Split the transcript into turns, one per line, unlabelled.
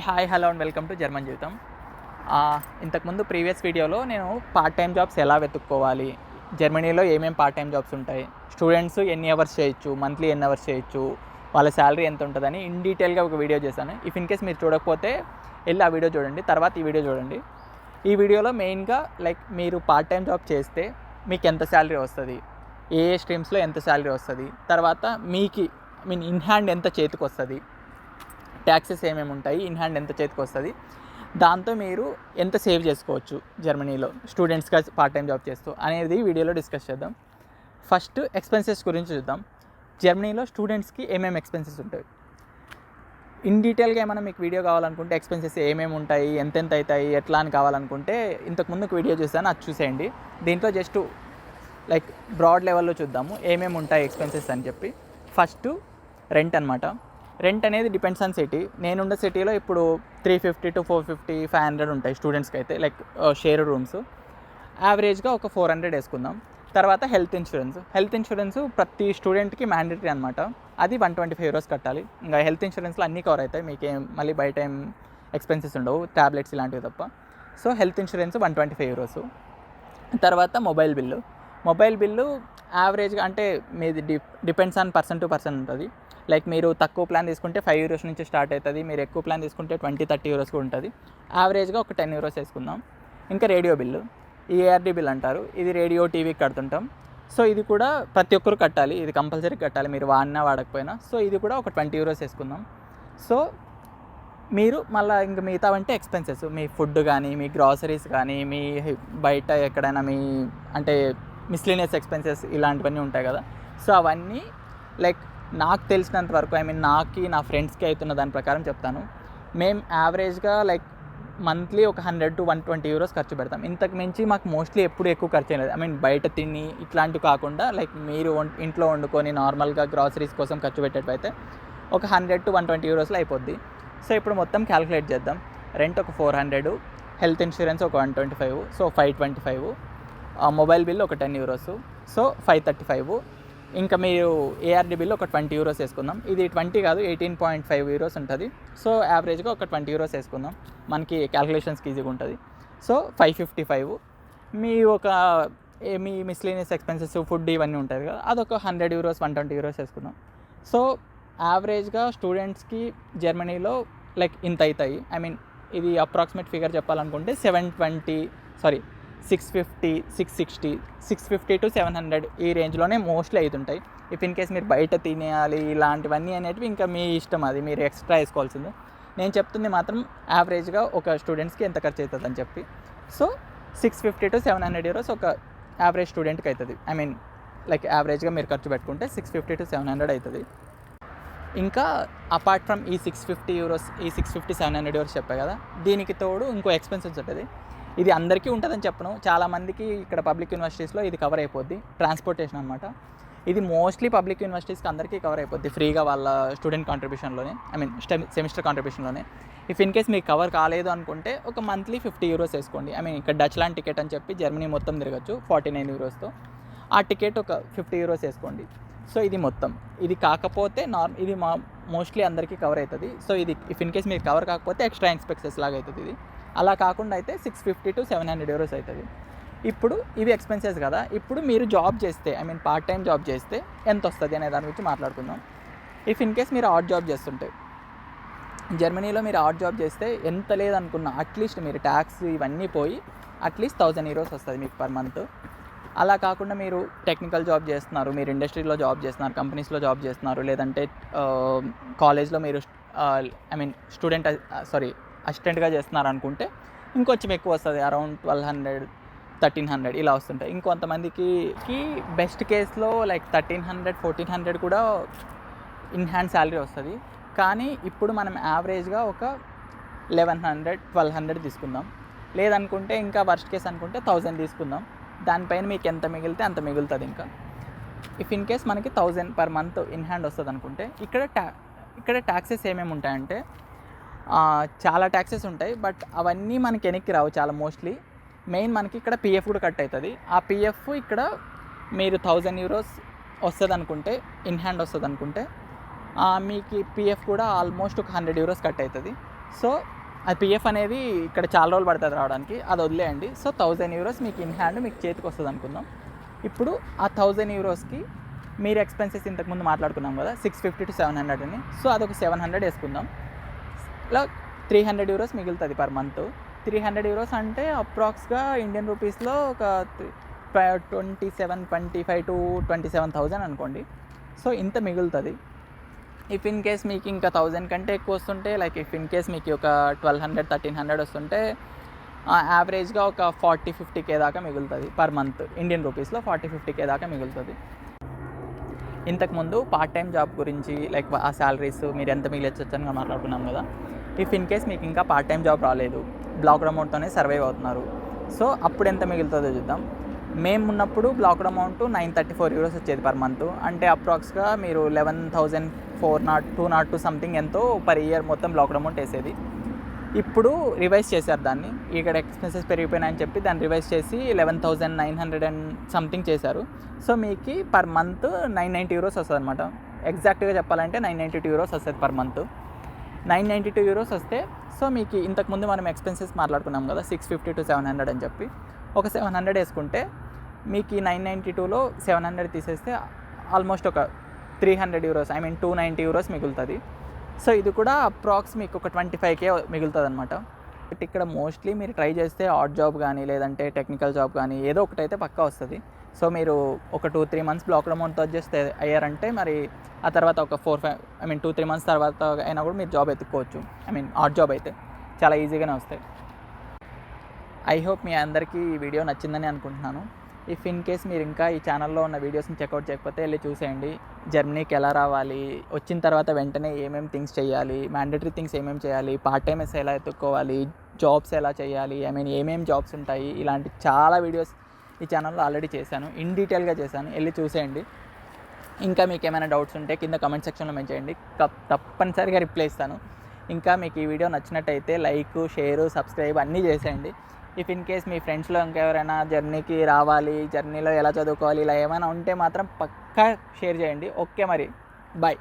Hi hello and welcome to German జీవితం. ఇంతకుముందు previous వీడియోలో నేను పార్ట్ టైం జాబ్స్ ఎలా వెతుక్కోవాలి, జర్మనీలో ఏమేమి పార్ట్ టైం జాబ్స్ ఉంటాయి, స్టూడెంట్స్ ఎన్ని అవర్స్ చేయొచ్చు, మంత్లీ ఎన్ని అవర్స్ చేయొచ్చు, వాళ్ళ శాలరీ ఎంత ఉంటుందని ఇన్ డీటెయిల్గా ఒక వీడియో చేశాను. ఇన్ కేస్ మీరు చూడకపోతే వెళ్ళి ఆ వీడియో చూడండి, తర్వాత ఈ వీడియో చూడండి. ఈ వీడియోలో మెయిన్గా మీరు పార్ట్ టైం జాబ్ చేస్తే మీకు ఎంత శాలరీ వస్తుంది, ఏ స్ట్రీమ్స్లో ఎంత శాలరీ వస్తుంది, తర్వాత మీకు ఇన్ హ్యాండ్ ఎంత చేతికి వస్తుంది, ట్యాక్సెస్ ఏమేమి ఉంటాయి, ఇన్ హ్యాండ్ ఎంత చేతికి వస్తుంది, దాంతో మీరు ఎంత సేవ్ చేసుకోవచ్చు జర్మనీలో స్టూడెంట్స్గా పార్ట్ టైం జాబ్ చేస్తూ అనేది వీడియోలో డిస్కస్ చేద్దాం. ఫస్ట్ ఎక్స్పెన్సెస్ గురించి చూద్దాం. జర్మనీలో స్టూడెంట్స్కి ఏమేమి ఎక్స్పెన్సెస్ ఉంటాయి ఇన్ డీటెయిల్గా ఏమైనా మీకు వీడియో కావాలనుకుంటే, ఎక్స్పెన్సెస్ ఏమేమి ఉంటాయి, ఎంతెంత అవుతాయి, ఎట్లా అని కావాలనుకుంటే ఇంతకుముందు ఒక వీడియో చూసాను, అది చూసేయండి. దీంట్లో జస్ట్ బ్రాడ్ లెవెల్లో చూద్దాము ఏమేమి ఉంటాయి ఎక్స్పెన్సెస్ అని చెప్పి. ఫస్ట్ రెంట్ అనమాట. రెంట్ అనేది డిపెండ్స్ ఆన్ సిటీ. నేనున్న సిటీలో ఇప్పుడు 350 to 450, 500 ఉంటాయి స్టూడెంట్స్కి అయితే, షేర్ రూమ్స్. యావరేజ్గా ఒక 400 వేసుకుందాం. తర్వాత హెల్త్ ఇన్సూరెన్స్ ప్రతి స్టూడెంట్కి మ్యాండేటరీ అనమాట. అది 125 euros కట్టాలి. ఇంకా హెల్త్ ఇన్సూరెన్స్లో అన్నీ కవర్ అవుతాయి, మీకేం మళ్ళీ బయట ఏం ఎక్స్పెన్సెస్ ఉండవు, ట్యాబ్లెట్స్ ఇలాంటివి తప్ప. So health insurance 125 euros. తర్వాత మొబైల్ బిల్లు యావరేజ్గా అంటే మీది depends on person to person ఉంటుంది. మీరు తక్కువ ప్లాన్ తీసుకుంటే 5 euros నుంచి స్టార్ట్ అవుతుంది, మీరు ఎక్కువ ప్లాన్ తీసుకుంటే 20-30 euros కూడా ఉంటుంది. యావరేజ్గా ఒక 10 euros వేసుకుందాం. ఇంకా రేడియో బిల్లు, ఈ ఏఆర్డీ బిల్ అంటారు, ఇది రేడియో టీవీకి కడుతుంటాం. సో ఇది కూడా ప్రతి ఒక్కరు కట్టాలి, ఇది కంపల్సరీ కట్టాలి, మీరు వాడినా వాడకపోయినా. సో ఇది కూడా ఒక 20 euros వేసుకుందాం. సో మీరు మళ్ళీ ఇంకా మిగతా అంటే ఎక్స్పెన్సెస్, మీ ఫుడ్ కానీ, మీ గ్రాసరీస్ కానీ, మీ బయట ఎక్కడైనా మీ అంటే మిస్లీనియస్ ఎక్స్పెన్సెస్ ఇలాంటివన్నీ ఉంటాయి కదా. సో అవన్నీ నాకు తెలిసినంత వరకు, నా ఫ్రెండ్స్కి అవుతున్న దాని ప్రకారం చెప్తాను. మేము యావరేజ్గా మంత్లీ ఒక 100 to 120 euros ఖర్చు పెడతాం. ఇంతకు మించి మాకు మోస్ట్లీ ఎప్పుడు ఎక్కువ ఖర్చు లేదు. బయట తిని ఇట్లాంటివి కాకుండా మీరు ఇంట్లో వండుకొని నార్మల్గా గ్రాసరీస్ కోసం ఖర్చు పెట్టేటైతే ఒక 100 to 120 euros అయిపోద్ది. సో ఇప్పుడు మొత్తం క్యాలిక్యులేట్ చేద్దాం. రెంట్ ఒక 400, హెల్త్ ఇన్సూరెన్స్ ఒక 125, సో 525, మొబైల్ బిల్ ఒక 10 euros, సో 535. ఇంకా మీరు ఏఆర్డీ బిల్ ఒక 20 euros వేసుకుందాం. ఇది 20 కాదు, 18.5 euros ఉంటుంది. సో యావరేజ్గా ఒక 20 euros వేసుకుందాం, మనకి క్యాలిక్యులేషన్స్కి ఈజీగా ఉంటుంది. సో 555. మీ మిస్లీనియస్ ఎక్స్పెన్సెస్, ఫుడ్ ఇవన్నీ ఉంటుంది కదా, అదొక 100 euros, 120 euros వేసుకుందాం. సో యావరేజ్గా స్టూడెంట్స్కి జర్మనీలో ఇంత అవుతాయి. ఇది అప్రాక్సిమేట్ ఫిగర్ చెప్పాలనుకుంటే 650, 660 to 700 ఈ రేంజ్లోనే మోస్ట్లీ అవుతుంటాయి. ఇన్ కేస్ మీరు బయట తినేయాలి ఇలాంటివన్నీ అనేటివి ఇంకా మీ ఇష్టం, అది మీరు ఎక్స్ట్రా వేసుకోవాల్సిందే. నేను చెప్తుంది మాత్రం యావరేజ్గా ఒక స్టూడెంట్స్కి ఎంత ఖర్చు అవుతుంది అని చెప్పి. సో 650 to 700 euros ఒక యావరేజ్ స్టూడెంట్కి అవుతుంది. యావరేజ్గా మీరు ఖర్చు పెట్టుకుంటే 650 to 700 అవుతుంది. ఇంకా అపార్ట్ ఫ్రమ్ ఈ 650 euros, ఈ 650-700 euros చెప్పాయి కదా, దీనికి తోడు ఇంకో ఎక్స్పెన్సెస్ ఉంటుంది. ఇది అందరికీ ఉంటుందని చెప్పను, చాలామందికి ఇక్కడ పబ్లిక్ యూనివర్సిటీస్లో ఇది కవర్ అయిపోద్ది. ట్రాన్స్పోర్టేషన్ అనమాట. ఇది మోస్ట్లీ పబ్లిక్ యూనివర్సిటీస్కి అందరికీ కవర్ అయిపోద్ది ఫ్రీగా, వాళ్ళ స్టూడెంట్ కాంట్రిబ్యూషన్లోనే, సెమిస్టర్ కాంట్రిబ్యూషన్లోనే. ఇన్ కేస్ మీకు కవర్ కాలేదు అనుకుంటే ఒక మంత్లీ 50 euros వేసుకోండి. ఇక్కడ డచ్ ల్యాండ్ టికెట్ అని చెప్పి జర్మనీ మొత్తం తిరగచ్చు 49 euros. ఆ టికెట్ ఒక 50 euros వేసుకోండి. సో ఇది మొత్తం. ఇది కాకపోతే ఇది మోస్ట్లీ అందరికీ కవర్ అవుతుంది. సో ఇది ఇన్ కేస్ మీరు కవర్ కాకపోతే ఎక్స్ట్రా ఎక్స్పెన్సెస్ లాగా అవుతుంది. ఇది అలా కాకుండా అయితే 650 to 700 euros అవుతుంది. ఇప్పుడు ఇవి ఎక్స్పెన్సెస్ కదా. ఇప్పుడు మీరు జాబ్ చేస్తే, పార్ట్ టైం జాబ్ చేస్తే ఎంత వస్తుంది అనే దాని గురించి మాట్లాడుకుందాం. ఇన్ కేస్ మీరు ఆడ్ జాబ్ చేస్తుంటే జర్మనీలో, మీరు ఆడ్ జాబ్ చేస్తే ఎంత లేదనుకున్నా అట్లీస్ట్ మీరు ట్యాక్స్ ఇవన్నీ పోయి అట్లీస్ట్ 1000 euros వస్తుంది మీకు పర్ మంత్. అలా కాకుండా మీరు టెక్నికల్ జాబ్ చేస్తున్నారు, మీరు ఇండస్ట్రీలో జాబ్ చేస్తున్నారు, కంపెనీస్లో జాబ్ చేస్తున్నారు, లేదంటే కాలేజ్లో మీరు అసిస్టెంట్గా చేస్తున్నారు అనుకుంటే ఇంకొంచెం ఎక్కువ వస్తుంది, అరౌండ్ 1200, 1300 ఇలా వస్తుంటాయి. ఇంకొంతమందికి బెస్ట్ కేస్లో 1300, 1400 కూడా ఇన్ హ్యాండ్ శాలరీ వస్తుంది. కానీ ఇప్పుడు మనం యావరేజ్గా ఒక 1100, 1200 తీసుకుందాం. లేదనుకుంటే ఇంకా వర్స్ట్ కేస్ అనుకుంటే 1000 తీసుకుందాం. దానిపైన మీకు ఎంత మిగిలితే అంత మిగులుతుంది. ఇంకా ఇన్ కేస్ మనకి 1000 పర్ మంత్ ఇన్ హ్యాండ్ వస్తుంది అనుకుంటే ఇక్కడ ట్యాక్సెస్ ఏమేమి ఉంటాయంటే చాలా ట్యాక్సెస్ ఉంటాయి, బట్ అవన్నీ మనకి వెనక్కి రావు చాలా మోస్ట్లీ. మెయిన్ మనకి ఇక్కడ పిఎఫ్ కూడా కట్ అవుతుంది. ఆ పిఎఫ్ ఇక్కడ మీరు 1000 euros వస్తుంది అనుకుంటే, ఇన్ హ్యాండ్ వస్తుంది అనుకుంటే, మీకు పిఎఫ్ కూడా ఆల్మోస్ట్ ఒక 100 euros కట్ అవుతుంది. సో అది పిఎఫ్ అనేది ఇక్కడ చాలా రోజులు పడుతుంది రావడానికి, అది వదిలేయండి. సో 1000 euros మీకు ఇన్ హ్యాండ్ మీకు చేతికి వస్తుంది అనుకుందాం. ఇప్పుడు ఆ 1000 euros మీరు ఎక్స్పెన్సెస్ ఇంతకుముందు మాట్లాడుకున్నాం కదా 650 to 700 అని. సో అదొక 700 వేసుకుందాం. ఇలా 300 euros మిగులుతుంది పర్ మంత్. 300 euros అంటే అప్రాక్స్గా ఇండియన్ రూపీస్లో ఒక 25 to 27,000 అనుకోండి. సో ఇంత మిగులుతుంది. ఇఫ్ ఇన్ కేస్ మీకు ఇంకా 1000 కంటే ఎక్కువ వస్తుంటే, లైక్ ఇఫ్ ఇన్ కేస్ మీకు ఒక 1200 1300 వస్తుంటే యావరేజ్గా ఒక 40-50K దాకా మిగులుతుంది పర్ మంత్. ఇండియన్ రూపీస్లో 40-50K దాకా మిగులుతుంది. ఇంతకుముందు పార్ట్ టైం జాబ్ గురించి లైక్ ఆ శాలరీస్ మీరు ఎంత మిగిలొచ్చు అని మాట్లాడుకున్నాం కదా. ఇఫ్ ఇన్ కేస్ మీకు ఇంకా పార్ట్ టైం జాబ్ రాలేదు, బ్లాక్డ్ అమౌంట్తోనే సర్వైవ్ అవుతున్నారు, సో అప్పుడు ఎంత మిగులుతుందో చూద్దాం. మేము ఉన్నప్పుడు బ్లాక్డ్ అమౌంట్ 934 euros వచ్చేది పర్ మంత్. అంటే అప్రాక్స్గా మీరు 11,402 సంథింగ్ ఎంతో పర్ ఇయర్ మొత్తం బ్లాక్డ్ అమౌంట్ వేసేది. ఇప్పుడు రివైజ్ చేశారు దాన్ని, ఇక్కడ ఎక్స్పెన్సెస్ పెరిగిపోయినాయని చెప్పి దాన్ని రివైజ్ చేసి 11,900 అండ్ సంథింగ్ చేశారు. సో మీకు పర్ మంత్ 990 euros వస్తుంది అనమాట. ఎగ్జాక్ట్గా చెప్పాలంటే 992 euros వస్తుంది పర్ మంత్. 992 euros వస్తే సో మీకు ఇంతకుముందు మనం ఎక్స్పెన్సెస్ మాట్లాడుకున్నాం కదా 650 to 700 అని చెప్పి, ఒక 700 వేసుకుంటే మీకు ఈ 992లో 700 తీసేస్తే ఆల్మోస్ట్ ఒక 300 euros, 290 euros మిగులుతుంది. సో ఇది కూడా అప్రాక్స్ మీకు ఒక 25K మిగులుతుంది అనమాట. బట్ ఇక్కడ మోస్ట్లీ మీరు ట్రై చేస్తే ఆడ్ జాబ్ కానీ లేదంటే టెక్నికల్ జాబ్ కానీ ఏదో ఒకటైతే పక్కా వస్తుంది. సో మీరు ఒక 2-3 months బ్లాక్డ్ అమౌంట్తో అడ్జస్ట్ అయ్యారంటే మరి ఆ తర్వాత ఒక 2-3 months తర్వాత అయినా కూడా మీరు జాబ్ ఎత్తుక్కోవచ్చు. ఆడ్ జాబ్ అయితే చాలా ఈజీగానే వస్తాయి. ఐ హోప్ మీ అందరికీ ఈ వీడియో నచ్చిందని అనుకుంటున్నాను. ఇఫ్ ఇన్ కేస్ మీరు ఇంకా ఈ ఛానల్లో ఉన్న వీడియోస్ని చెక్అవుట్ చేయకపోతే వెళ్ళి చూసేయండి. జర్మనీకి ఎలా రావాలి, వచ్చిన తర్వాత వెంటనే ఏమేమి థింగ్స్ చేయాలి, మ్యాండేటరీ థింగ్స్ ఏమేమి చేయాలి, పార్ట్ టైమ్స్ ఎలా ఎత్తుక్కోవాలి, జాబ్స్ ఎలా చేయాలి, ఏమేమి జాబ్స్ ఉంటాయి, ఇలాంటి చాలా వీడియోస్ ఈ ఛానల్లో ఆల్రెడీ చేశాను, ఇన్ డీటెయిల్గా చేశాను. వెళ్ళి చూసేయండి. ఇంకా మీకు ఏమైనా డౌట్స్ ఉంటే కింద కమెంట్ సెక్షన్లో మెన్షన్ చేయండి, తప్పనిసరిగా రిప్లై ఇస్తాను. ఇంకా మీకు ఈ వీడియో నచ్చినట్టయితే లైక్, షేర్, సబ్స్క్రైబ్ అన్నీ చేసేయండి. ఇఫ్ ఇన్ కేస్ మీ ఫ్రెండ్స్లో ఇంకెవరైనా జర్నీకి రావాలి, జర్నీలో ఎలా చదువుకోవాలి ఇలా ఏమైనా ఉంటే మాత్రం పక్కా షేర్ చేయండి. ఓకే మరి, బాయ్.